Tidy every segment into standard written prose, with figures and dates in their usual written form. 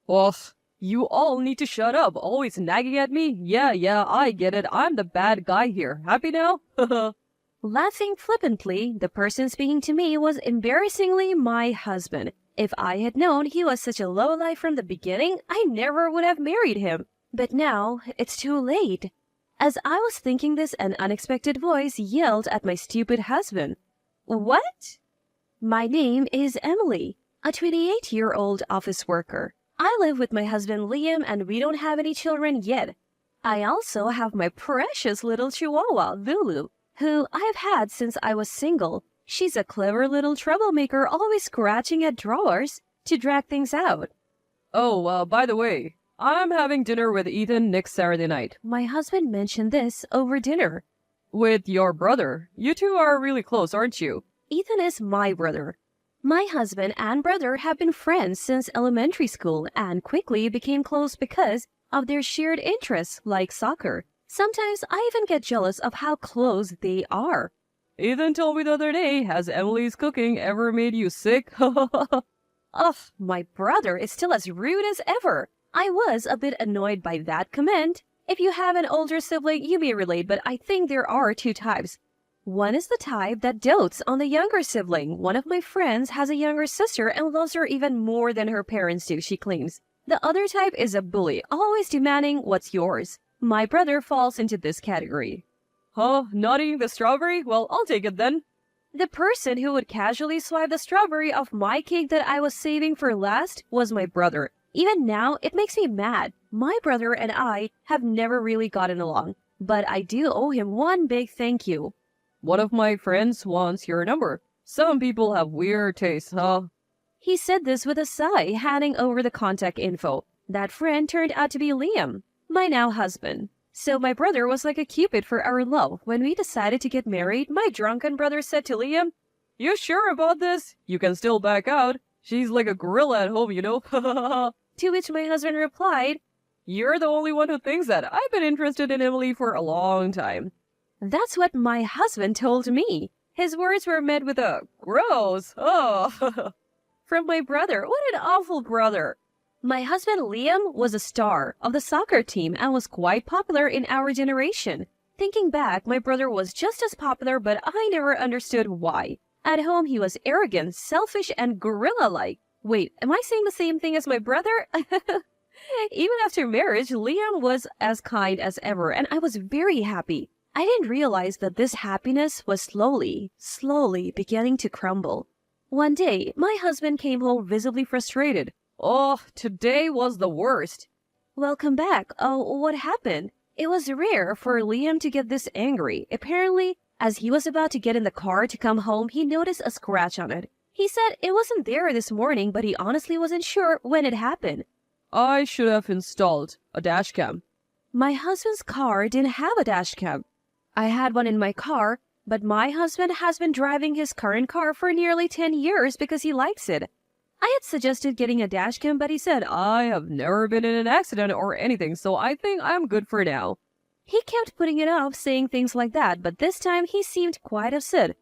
Ugh, you all need to shut up, always nagging at me. Yeah, I get it. I'm the bad guy here. Happy now? Laughing flippantly, the person speaking to me was embarrassingly my husband. If I had known he was such a lowlife from the beginning, I never would have married him. But now, it's too late. As I was thinking this, an unexpected voice yelled at my stupid husband. What? My name is Emily, a 28-year-old office worker. I live with my husband Liam and we don't have any children yet. I also have my precious little chihuahua, Lulu, who I've had since I was single. She's a clever little troublemaker, always scratching at drawers to drag things out. Oh, by the way, I'm having dinner with Ethan next Saturday night. My husband mentioned this over dinner. With your brother. You two are really close, aren't you? Ethan is my brother. My husband and brother have been friends since elementary school and quickly became close because of their shared interests like soccer. Sometimes I even get jealous of how close they are. Ethan told me the other day, has Emily's cooking ever made you sick? Ugh, my brother is still as rude as ever. I was a bit annoyed by that comment. If you have an older sibling, you may relate, but I think there are two types. One is the type that dotes on the younger sibling. One of my friends has a younger sister and loves her even more than her parents do, she claims. The other type is a bully, always demanding what's yours. My brother falls into this category. Huh? Not eating the strawberry? Well, I'll take it then. The person who would casually swipe the strawberry off my cake that I was saving for last was my brother. Even now, it makes me mad. My brother and I have never really gotten along, but I do owe him one big thank you. One of my friends wants your number. Some people have weird tastes, huh? He said this with a sigh, handing over the contact info. That friend turned out to be Liam, my now husband. So my brother was like a cupid for our love. When we decided to get married, my drunken brother said to Liam, "You sure about this? You can still back out. She's like a gorilla at home, you know?" To which my husband replied, "You're the only one who thinks that. I've been interested in Emily for a long time." That's what my husband told me. His words were met with a gross, oh, from my brother. What an awful brother. My husband Liam was a star of the soccer team and was quite popular in our generation. Thinking back, my brother was just as popular, but I never understood why. At home, he was arrogant, selfish, and gorilla-like. Wait, am I saying the same thing as my brother? Even after marriage, Liam was as kind as ever, and I was very happy. I didn't realize that this happiness was slowly beginning to crumble. One day, my husband came home visibly frustrated. Oh, today was the worst. Welcome back. Oh, what happened? It was rare for Liam to get this angry. Apparently, as he was about to get in the car to come home, he noticed a scratch on it. He said it wasn't there this morning, but he honestly wasn't sure when it happened. I should have installed a dashcam. My husband's car didn't have a dashcam. I had one in my car, but my husband has been driving his current car for nearly 10 years because he likes it. I had suggested getting a dashcam, but he said, I have never been in an accident or anything, so I think I'm good for now. He kept putting it off, saying things like that, but this time he seemed quite upset.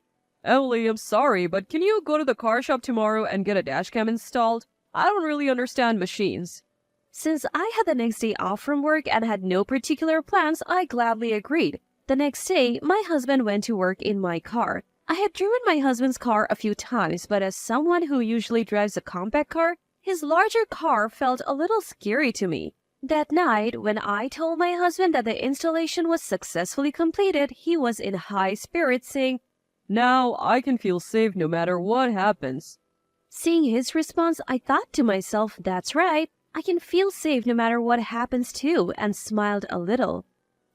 Emily, I'm sorry, but can you go to the car shop tomorrow and get a dashcam installed? I don't really understand machines. Since I had the next day off from work and had no particular plans, I gladly agreed. The next day, my husband went to work in my car. I had driven my husband's car a few times, but as someone who usually drives a compact car, his larger car felt a little scary to me. That night, when I told my husband that the installation was successfully completed, he was in high spirits, saying, "Now I can feel safe no matter what happens." Seeing his response, I thought to myself, that's right, I can feel safe no matter what happens too, and smiled a little.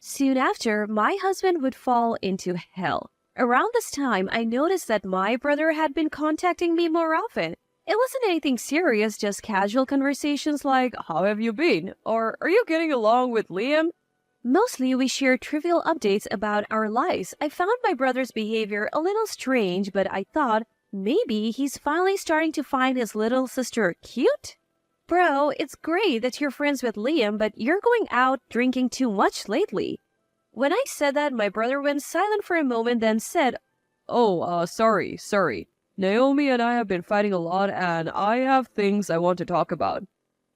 Soon after, my husband would fall into hell. Around this time, I noticed that my brother had been contacting me more often. It wasn't anything serious, just casual conversations like, "How have you been?" or "Are you getting along with Liam?" Mostly we shared trivial updates about our lives. I found my brother's behavior a little strange, but I thought maybe he's finally starting to find his little sister cute? Bro, it's great that you're friends with Liam, but you're going out drinking too much lately. When I said that, my brother went silent for a moment, then said, "Oh, sorry. Naomi and I have been fighting a lot and I have things I want to talk about."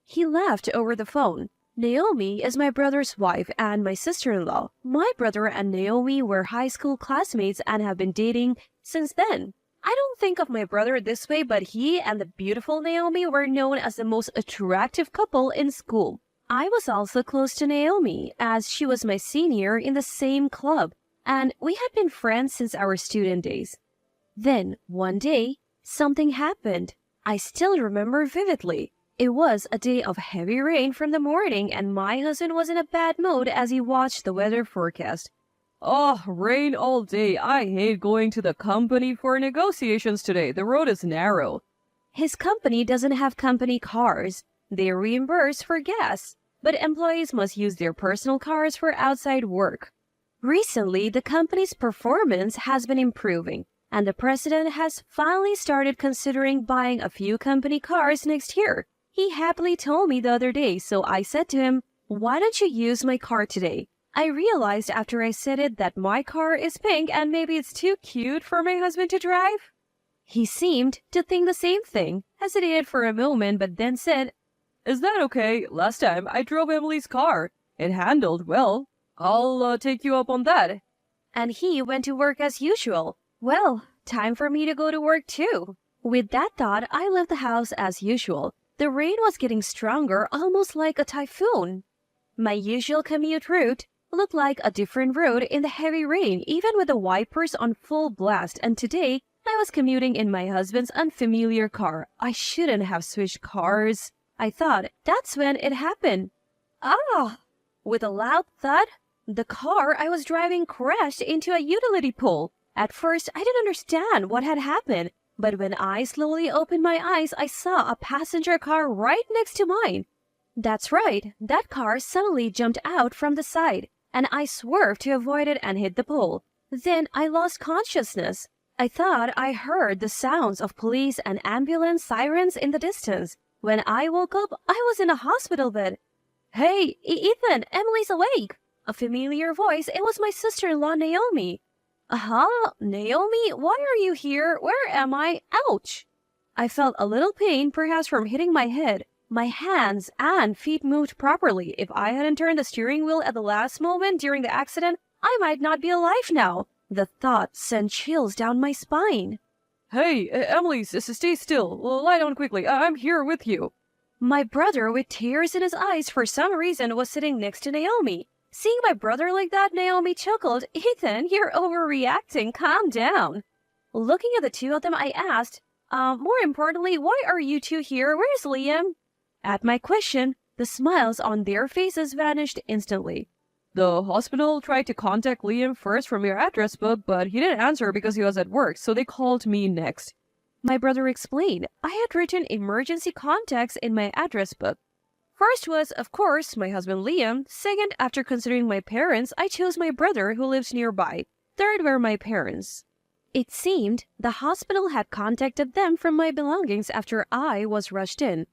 He laughed over the phone. Naomi is my brother's wife and my sister-in-law. My brother and Naomi were high school classmates and have been dating since then. I don't think of my brother this way, but he and the beautiful Naomi were known as the most attractive couple in school. I was also close to Naomi, as she was my senior in the same club, and we had been friends since our student days. Then, one day, something happened. I still remember vividly. It was a day of heavy rain from the morning, and my husband was in a bad mood as he watched the weather forecast. Oh, rain all day. I hate going to the company for negotiations today. The road is narrow. His company doesn't have company cars. They reimburse for gas, but employees must use their personal cars for outside work. Recently, the company's performance has been improving, and the president has finally started considering buying a few company cars next year. He happily told me the other day, so I said to him, "Why don't you use my car today?" I realized after I said it that my car is pink and maybe it's too cute for my husband to drive. He seemed to think the same thing, hesitated for a moment, but then said, Is that okay? Last time I drove Emily's car. It handled well. I'll take you up on that. And he went to work as usual. Well, time for me to go to work too. With that thought, I left the house as usual. The rain was getting stronger, almost like a typhoon. My usual commute route looked like a different road in the heavy rain, even with the wipers on full blast, and today I was commuting in my husband's unfamiliar car. I shouldn't have switched cars, I thought. That's when it happened. Ah! With a loud thud, the car I was driving crashed into a utility pole. At first, I didn't understand what had happened, but when I slowly opened my eyes, I saw a passenger car right next to mine. That's right, that car suddenly jumped out from the side, and I swerved to avoid it and hit the pole. Then I lost consciousness. I thought I heard the sounds of police and ambulance sirens in the distance. When I woke up, I was in a hospital bed. "Hey, Ethan, Emily's awake!" A familiar voice. It was my sister-in-law, Naomi. "Uh-huh, Naomi, why are you here? Where am I? Ouch!" I felt a little pain, perhaps from hitting my head. My hands and feet moved properly. If I hadn't turned the steering wheel at the last moment during the accident, I might not be alive now. The thought sent chills down my spine. Hey, Emily, stay still. Lie down quickly. I'm here with you. My brother, with tears in his eyes for some reason, was sitting next to Naomi. Seeing my brother like that, Naomi chuckled. "Ethan, you're overreacting. Calm down." Looking at the two of them, I asked, more importantly, why are you two here? Where's Liam? At my question, the smiles on their faces vanished instantly. The hospital tried to contact Liam first from your address book, but he didn't answer because he was at work, so they called me next. My brother explained. I had written emergency contacts in my address book. First was, of course, my husband Liam. Second, after considering my parents, I chose my brother who lives nearby. Third were my parents. It seemed the hospital had contacted them from my belongings after I was rushed in.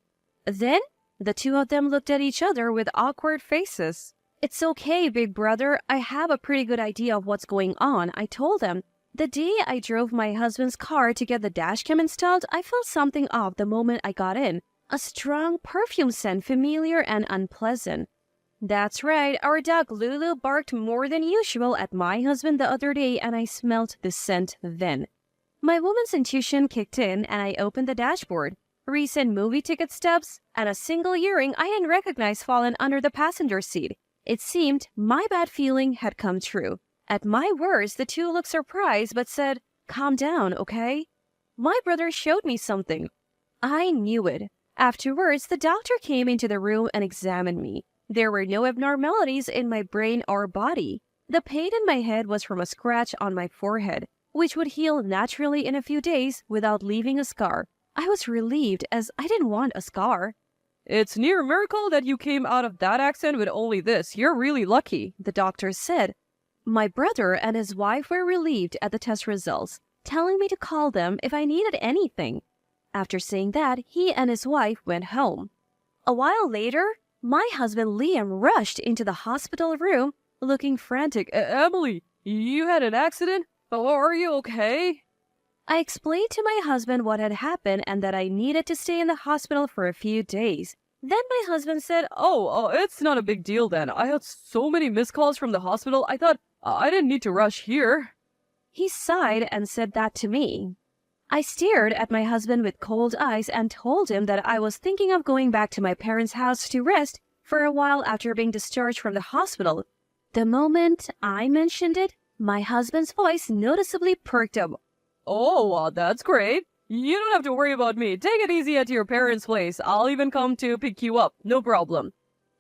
Then, the two of them looked at each other with awkward faces. "It's okay, big brother. I have a pretty good idea of what's going on," I told them. The day I drove my husband's car to get the dashcam installed, I felt something off the moment I got in. A strong perfume scent, familiar and unpleasant. That's right, our dog Lulu barked more than usual at my husband the other day, and I smelled the scent then. My woman's intuition kicked in, and I opened the dashboard. Recent movie ticket stubs and a single earring I hadn't recognized fallen under the passenger seat. It seemed my bad feeling had come true. At my words, the two looked surprised but said, "Calm down, okay?" My brother showed me something. I knew it. Afterwards, the doctor came into the room and examined me. There were no abnormalities in my brain or body. The pain in my head was from a scratch on my forehead, which would heal naturally in a few days without leaving a scar. I was relieved as I didn't want a scar. It's near a miracle that you came out of that accident with only this. You're really lucky, the doctor said. My brother and his wife were relieved at the test results, telling me to call them if I needed anything. After saying that, he and his wife went home. A while later, my husband Liam rushed into the hospital room, looking frantic. Emily, you had an accident? Oh, are you okay? I explained to my husband what had happened and that I needed to stay in the hospital for a few days. Then my husband said, Oh, it's not a big deal then. I had so many missed calls from the hospital. I thought I didn't need to rush here. he sighed and said that to me. I stared at my husband with cold eyes and told him that I was thinking of going back to my parents' house to rest for a while after being discharged from the hospital. The moment I mentioned it, my husband's voice noticeably perked up. Oh, that's great. You don't have to worry about me. Take it easy at your parents' place. I'll even come to pick you up. No problem.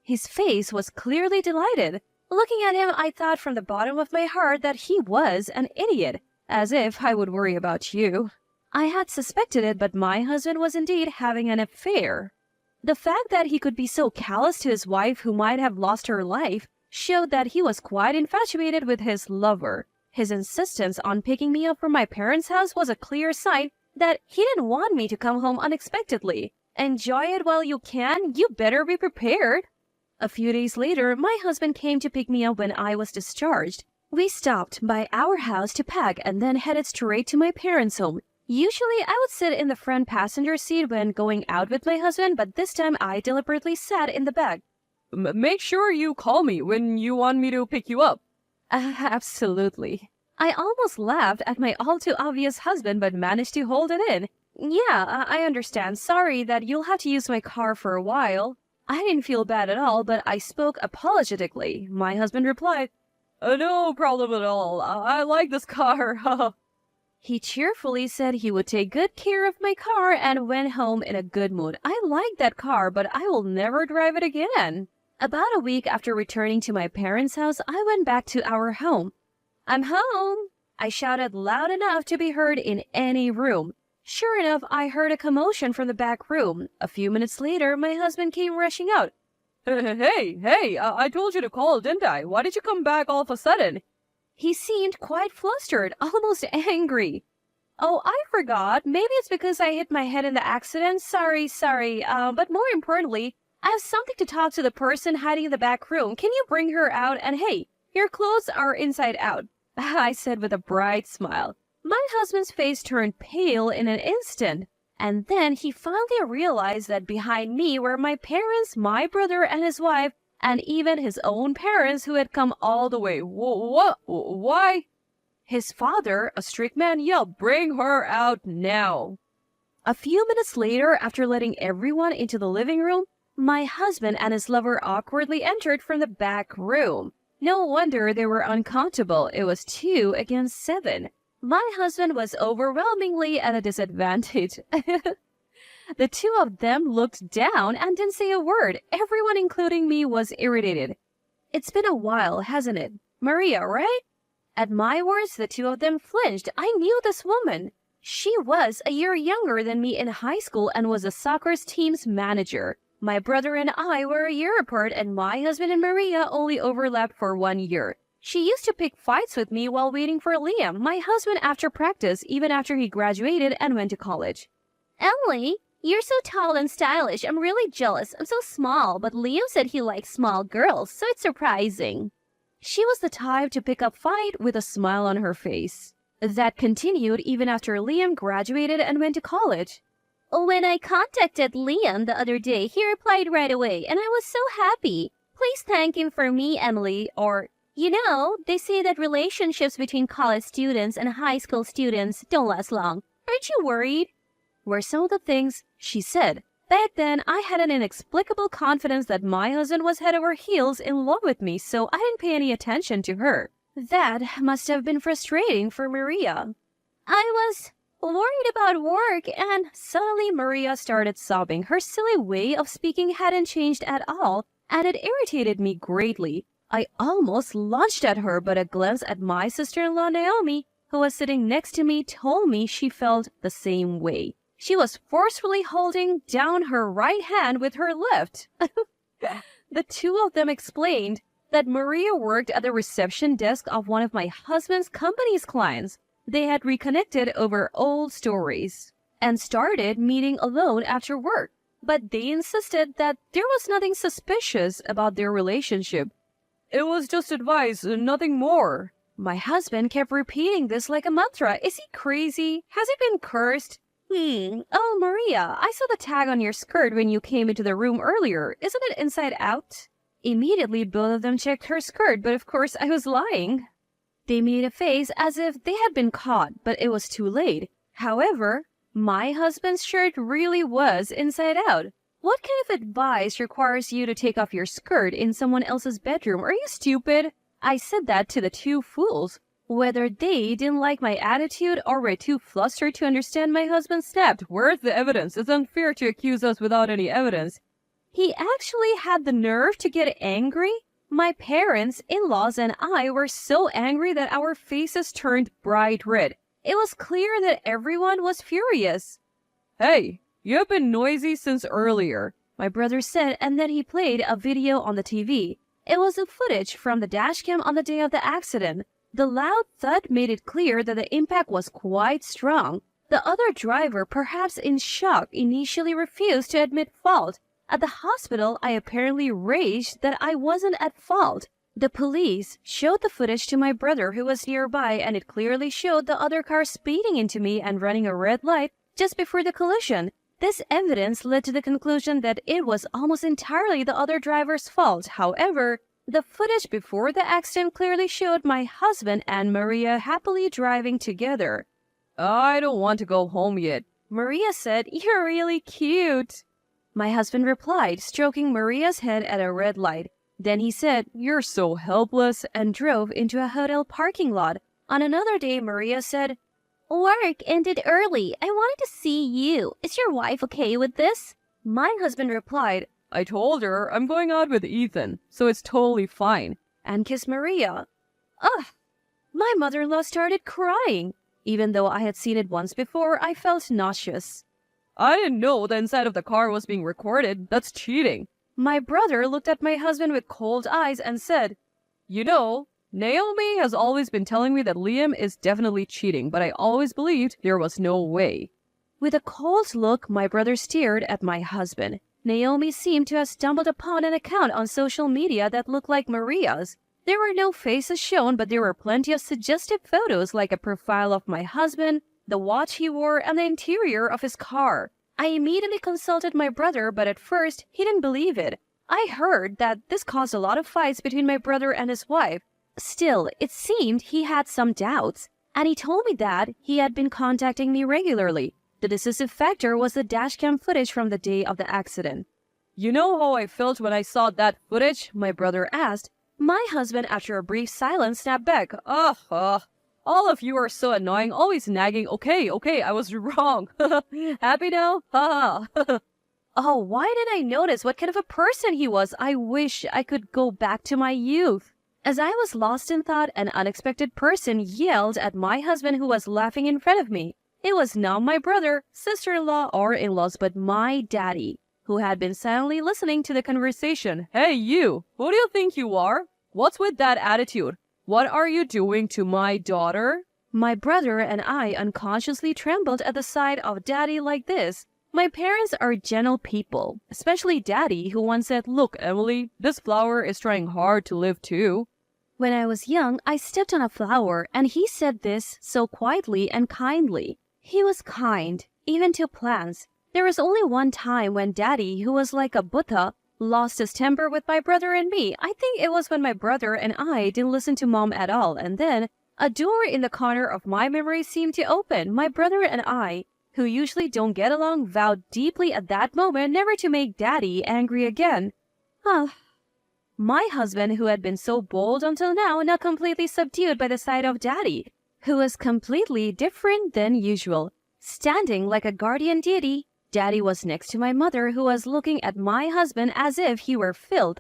His face was clearly delighted. Looking at him, I thought from the bottom of my heart that he was an idiot, as if I would worry about you. I had suspected it, but my husband was indeed having an affair. The fact that he could be so callous to his wife who might have lost her life showed that he was quite infatuated with his lover. His insistence on picking me up from my parents' house was a clear sign that he didn't want me to come home unexpectedly. Enjoy it while you can. You better be prepared. A few days later, my husband came to pick me up when I was discharged. We stopped by our house to pack and then headed straight to my parents' home. Usually, I would sit in the front passenger seat when going out with my husband, but this time I deliberately sat in the back. Make sure you call me when you want me to pick you up. Absolutely. I almost laughed at my all-too-obvious husband, but managed to hold it in. Yeah, I understand. Sorry that you'll have to use my car for a while. I didn't feel bad at all, but I spoke apologetically. My husband replied, No problem at all. I like this car. He cheerfully said he would take good care of my car and went home in a good mood. I like that car, but I will never drive it again. About a week after returning to my parents' house, I went back to our home. I'm home! I shouted loud enough to be heard in any room. Sure enough, I heard a commotion from the back room. A few minutes later, my husband came rushing out. Hey, I told you to call, didn't I? Why did you come back all of a sudden? He seemed quite flustered, almost angry. Oh, I forgot. Maybe it's because I hit my head in the accident. Sorry. But more importantly, I have something to talk to the person hiding in the back room. Can you bring her out? And hey, your clothes are inside out, I said with a bright smile. My husband's face turned pale in an instant, and then he finally realized that behind me were my parents, my brother and his wife, and even his own parents who had come all the way. What? Why? His father, a strict man, yelled, "Bring her out now!" A few minutes later, after letting everyone into the living room, my husband and his lover awkwardly entered from the back room. No wonder they were uncomfortable. It was 2 against 7. My husband was overwhelmingly at a disadvantage. The two of them looked down and didn't say a word. Everyone, including me, was irritated. It's been a while, hasn't it? Maria, right? At my words, the two of them flinched. I knew this woman. She was a year younger than me in high school and was the soccer team's manager. My brother and I were a year apart, and my husband and Maria only overlapped for 1 year. She used to pick fights with me while waiting for Liam, my husband, after practice, even after he graduated and went to college. Emily, you're so tall and stylish. I'm really jealous. I'm so small, but Liam said he likes small girls, so it's surprising. She was the type to pick up fight with a smile on her face. That continued even after Liam graduated and went to college. When I contacted Liam the other day, he replied right away, and I was so happy. Please thank him for me, Emily. Or, you know, they say that relationships between college students and high school students don't last long. Aren't you worried? Were some of the things she said. Back then, I had an inexplicable confidence that my husband was head over heels in love with me, so I didn't pay any attention to her. That must have been frustrating for Maria. I was worried about work, and suddenly Maria started sobbing. Her silly way of speaking hadn't changed at all, and it irritated me greatly. I almost lunged at her, but a glance at my sister-in-law Naomi, who was sitting next to me, told me she felt the same way. She was forcefully holding down her right hand with her left. The two of them explained that Maria worked at the reception desk of one of my husband's company's clients. They had reconnected over old stories and started meeting alone after work. But they insisted that there was nothing suspicious about their relationship. It was just advice, nothing more. My husband kept repeating this like a mantra. Is he crazy? Has he been cursed? Oh, Maria, I saw the tag on your skirt when you came into the room earlier. Isn't it inside out? Immediately, both of them checked her skirt, but of course I was lying. They made a face as if they had been caught, but it was too late. However, my husband's shirt really was inside out. What kind of advice requires you to take off your skirt in someone else's bedroom? Are you stupid? I said that to the two fools. Whether they didn't like my attitude or were too flustered to understand, my husband snapped. Where's the evidence? It's unfair to accuse us without any evidence. He actually had the nerve to get angry? My parents, in-laws, and I were so angry that our faces turned bright red. It was clear that everyone was furious. Hey, you've been noisy since earlier, my brother said, and then he played a video on the TV. It was the footage from the dashcam on the day of the accident. The loud thud made it clear that the impact was quite strong. The other driver, perhaps in shock, initially refused to admit fault. At the hospital, I apparently raged that I wasn't at fault. The police showed the footage to my brother, who was nearby, and it clearly showed the other car speeding into me and running a red light just before the collision. This evidence led to the conclusion that it was almost entirely the other driver's fault. However, the footage before the accident clearly showed my husband and Maria happily driving together. I don't want to go home yet. Maria said, "You're really cute." My husband replied, stroking Maria's head at a red light. Then he said, "You're so helpless," and drove into a hotel parking lot. On another day, Maria said, "Work ended early. I wanted to see you. Is your wife okay with this?" My husband replied, "I told her I'm going out with Ethan, so it's totally fine," and kissed Maria. Ugh! My mother-in-law started crying. Even though I had seen it once before, I felt nauseous. "I didn't know the inside of the car was being recorded. That's cheating." My brother looked at my husband with cold eyes and said, "You know, Naomi has always been telling me that Liam is definitely cheating, but I always believed there was no way." With a cold look, my brother stared at my husband. Naomi seemed to have stumbled upon an account on social media that looked like Maria's. There were no faces shown, but there were plenty of suggestive photos, like a profile of my husband, the watch he wore, and the interior of his car. I immediately consulted my brother, but at first, he didn't believe it. I heard that this caused a lot of fights between my brother and his wife. Still, it seemed he had some doubts, and he told me that he had been contacting me regularly. The decisive factor was the dashcam footage from the day of the accident. "You know how I felt when I saw that footage?" my brother asked. My husband, after a brief silence, snapped back, Ugh, all of you are so annoying, always nagging. Okay, I was wrong. Happy now? Ha ha. Oh, why did I notice what kind of a person he was? I wish I could go back to my youth. As I was lost in thought, an unexpected person yelled at my husband, who was laughing in front of me. It was not my brother, sister-in-law, or in-laws, but my daddy, who had been silently listening to the conversation. "Hey, you! Who do you think you are? What's with that attitude? What are you doing to my daughter?" My brother and I unconsciously trembled at the sight of Daddy like this. My parents are gentle people, especially Daddy, who once said, "Look, Emily, this flower is trying hard to live too." When I was young, I stepped on a flower, and he said this so quietly and kindly. He was kind, even to plants. There was only one time when Daddy, who was like a Buddha, lost his temper with my brother and me. I think it was when my brother and I didn't listen to Mom at all, and then a door in the corner of my memory seemed to open. My brother and I, who usually don't get along, vowed deeply at that moment never to make Daddy angry again. My husband, who had been so bold until now completely subdued by the sight of Daddy, who was completely different than usual. Standing like a guardian deity, Daddy was next to my mother, who was looking at my husband as if he were filth.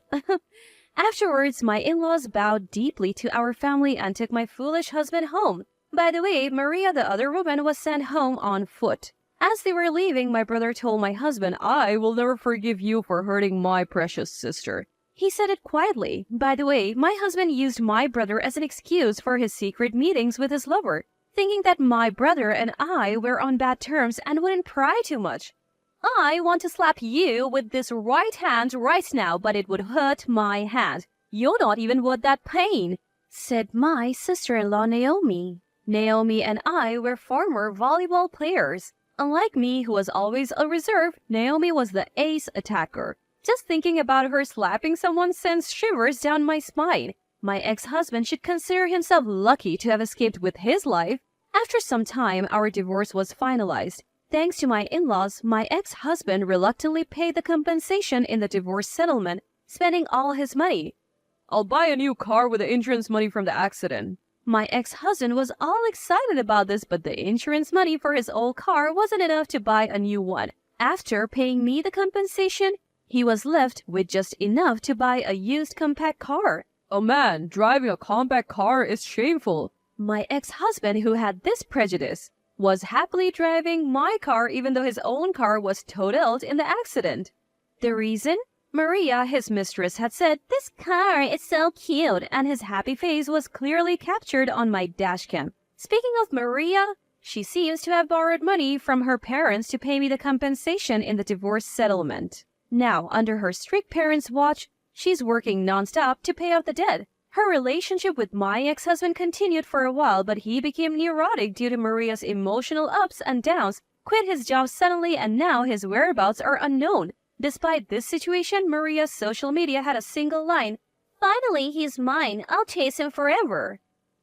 Afterwards, my in-laws bowed deeply to our family and took my foolish husband home. By the way, Maria, the other woman, was sent home on foot. As they were leaving, my brother told my husband, "I will never forgive you for hurting my precious sister." He said it quietly. By the way, my husband used my brother as an excuse for his secret meetings with his lover, thinking that my brother and I were on bad terms and wouldn't pry too much. "I want to slap you with this right hand right now, but it would hurt my hand. You're not even worth that pain," said my sister-in-law Naomi. Naomi and I were former volleyball players. Unlike me, who was always a reserve, Naomi was the ace attacker. Just thinking about her slapping someone sends shivers down my spine. My ex-husband should consider himself lucky to have escaped with his life. After some time, our divorce was finalized. Thanks to my in-laws, my ex-husband reluctantly paid the compensation in the divorce settlement, spending all his money. I'll buy a new car with the insurance money from the accident. My ex-husband was all excited about this, but the insurance money for his old car wasn't enough to buy a new one. After paying me the compensation, he was left with just enough to buy a used compact car. Oh man, driving a compact car is shameful. My ex-husband, who had this prejudice, was happily driving my car even though his own car was totaled in the accident. The reason? Maria, his mistress, had said, "This car is so cute," and his happy face was clearly captured on my dashcam. Speaking of Maria, she seems to have borrowed money from her parents to pay me the compensation in the divorce settlement. Now, under her strict parents' watch, she's working non-stop to pay off the debt. Her relationship with my ex-husband continued for a while, but he became neurotic due to Maria's emotional ups and downs, quit his job suddenly, and now his whereabouts are unknown. Despite this situation, Maria's social media had a single line, "Finally, he's mine. I'll chase him forever."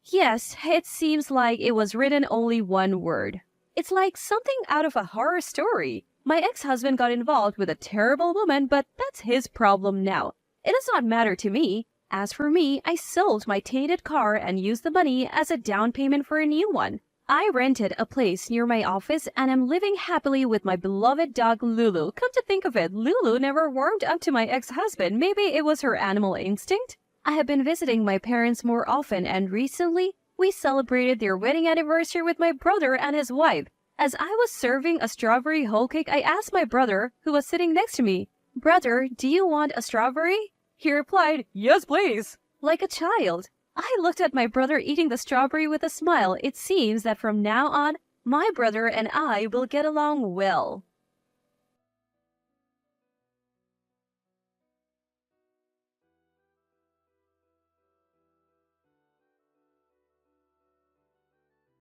Yes, it seems like it was written only one word. It's like something out of a horror story. My ex-husband got involved with a terrible woman, but that's his problem now. It does not matter to me. As for me, I sold my tainted car and used the money as a down payment for a new one. I rented a place near my office and am living happily with my beloved dog Lulu. Come to think of it, Lulu never warmed up to my ex-husband. Maybe it was her animal instinct? I have been visiting my parents more often, and recently we celebrated their wedding anniversary with my brother and his wife. As I was serving a strawberry whole cake, I asked my brother, who was sitting next to me, "Brother, do you want a strawberry?" He replied, "Yes, please." Like a child. I looked at my brother eating the strawberry with a smile. It seems that from now on, my brother and I will get along well.